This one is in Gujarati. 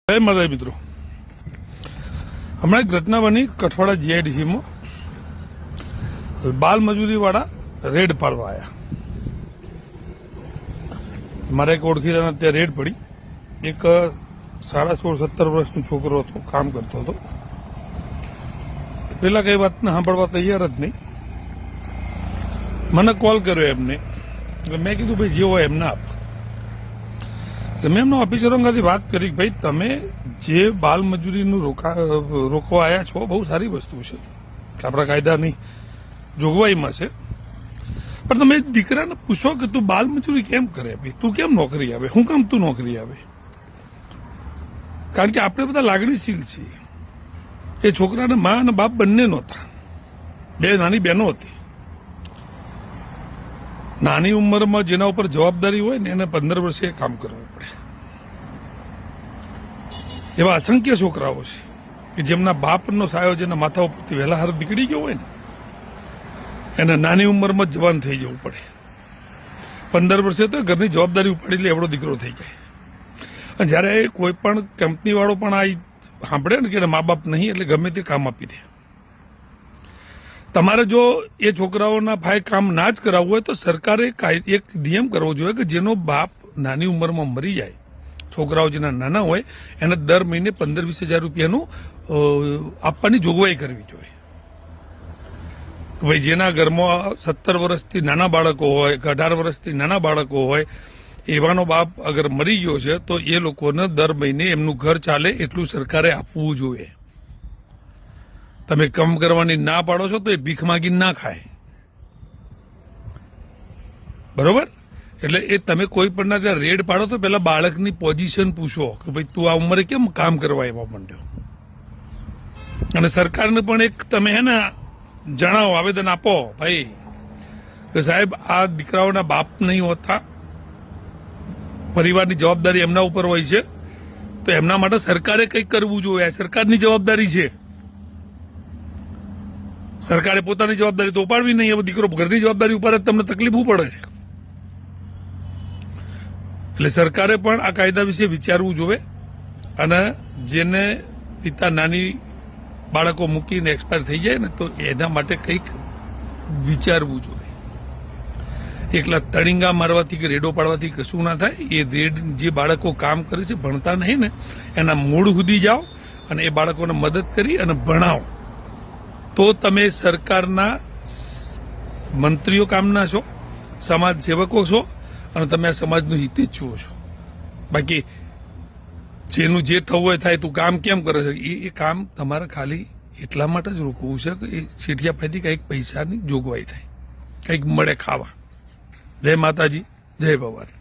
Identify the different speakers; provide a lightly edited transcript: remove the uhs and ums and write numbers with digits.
Speaker 1: જય માતા મિત્રો, હમણાં એક ઘટના બની કઠવાડા જીઆઈડીસીમાં બાલ મજૂરી વાળા રેડ પાડવા આવ્યા. મારા એક ઓળખીતાના ત્યાં રેડ પડી. એક 16-17 વર્ષનો છોકરો હતો, કામ કરતો હતો. પેલા કઈ વાતને સાંભળવા તૈયાર જ નહીં. મને કોલ કર્યો એમને, એટલે મેં કીધું ભાઈ જે હોય એમને આપ. મેં એમના ઓફિસરો સાથે વાત કરી, ભાઈ તમે જે બાલ મજૂરીનું રોકવા આવ્યા છો બહુ સારી વસ્તુ છે, આપણા કાયદાની જોગવાઈમાં છે, પણ તમે દીકરાને પૂછો કે તું બાલ મજૂરી કેમ કરે, ભાઈ તું કેમ નોકરી આવે, શું કામ તું નોકરી આવે? કારણ કે આપણે બધા લાગણીશીલ છીએ. એ છોકરાને મા અને બાપ બંને નહોતા, બે નાની બહેનો હતી. નાની ઉંમરમાં જેના ઉપર જવાબદારી હોય ને એને 15 વર્ષે કામ કરવું પડે. એવા અસંખ્ય છોકરાઓ છે કે જેમના બાપનો સાયો જેના માથા ઉપરથી વહેલા હાર નીકળી ગયો હોય ને એને નાની ઉંમરમાં જવાન થઈ જવું પડે. 15 વર્ષે તો ઘરની જવાબદારી ઉપાડી લે એવડો દીકરો થઈ જાય. અને જયારે કોઈ પણ કંપની વાળો પણ આ સાંભળે ને કે મા બાપ નહીં એટલે ગમે તે કામ આપી દે. તમારે જો એ છોકરાઓના ભાઈ કામ ના જ કરાવવું હોય તો સરકારે એક નિયમ કરવો જોઈએ કે જેનો બાપ નાની ઉંમરમાં મરી જાય, છોકરાઓ જેના નાના હોય એને દર મહિને 15-20 હજાર રૂપિયાનું આપવાની જોગવાઈ કરવી જોઈએ. ભાઈ જેના ઘરમાં 17 વર્ષથી નાના બાળકો હોય કે 18 વર્ષથી નાના બાળકો હોય એવાનો બાપ અગર મરી ગયો છે તો એ લોકોને દર મહિને એમનું ઘર ચાલે એટલું સરકારે આપવું જોઈએ. તમે કામ કરવાની ના પાડો છો તો એ ભીખ માગી ના ખાય, બરોબર? એટલે એ તમે કોઈ પણ ના ત્યાં રેડ પાડો તો પેલા બાળકની પોઝિશન પૂછો કે ભાઈ તું આ ઉંમરે કેમ કામ કરવા એવા માંડ્યો. અને સરકારને પણ એક તમે હે ને જણાવો, આવેદન આપો ભાઈ કે સાહેબ આ દીકરાઓના બાપ નહીં હોતા, પરિવારની જવાબદારી એમના ઉપર હોય છે, તો એમના માટે સરકારે કંઈક કરવું જોઈએ. આ સરકારની જવાબદારી છે. સરકારે પોતાની જવાબદારી તો ઉપાડવી નહીં, હવે દીકરો ઘરની જવાબદારી ઉપાડે તમને તકલીફ પડે છે. એટલે સરકારે પણ આ કાયદા વિશે વિચારવું જોઈએ અને જેને પિતા નાની બાળકો મૂકીને એક્સપાયર થઈ જાય ને તો એના માટે કંઈક વિચારવું જોઈએ. એકલા તળીંગા મારવાથી કે રેડો પાડવાથી કશું ના થાય. એ રેડ જે બાળકો કામ કરે છે ભણતા નહીં ને એના મૂળ સુધી જાઓ અને એ બાળકોને મદદ કરી અને ભણાવો તો તમે સરકારના મંત્રીઓ કામના છો, સમાજ સેવકો છો અને તમે આ સમાજનું હિત જ જુઓ છો. બાકી જેનું જે થવું હોય થાય, તું કામ કેમ કરે છે એ કામ તમારે ખાલી એટલા માટે જ રોકવું છે કે એ શેઠિયા પાસેથી કંઈક પૈસાની જોગવાઈ થાય, કંઈક મળે ખાવા. જય માતાજી, જય ભવાની.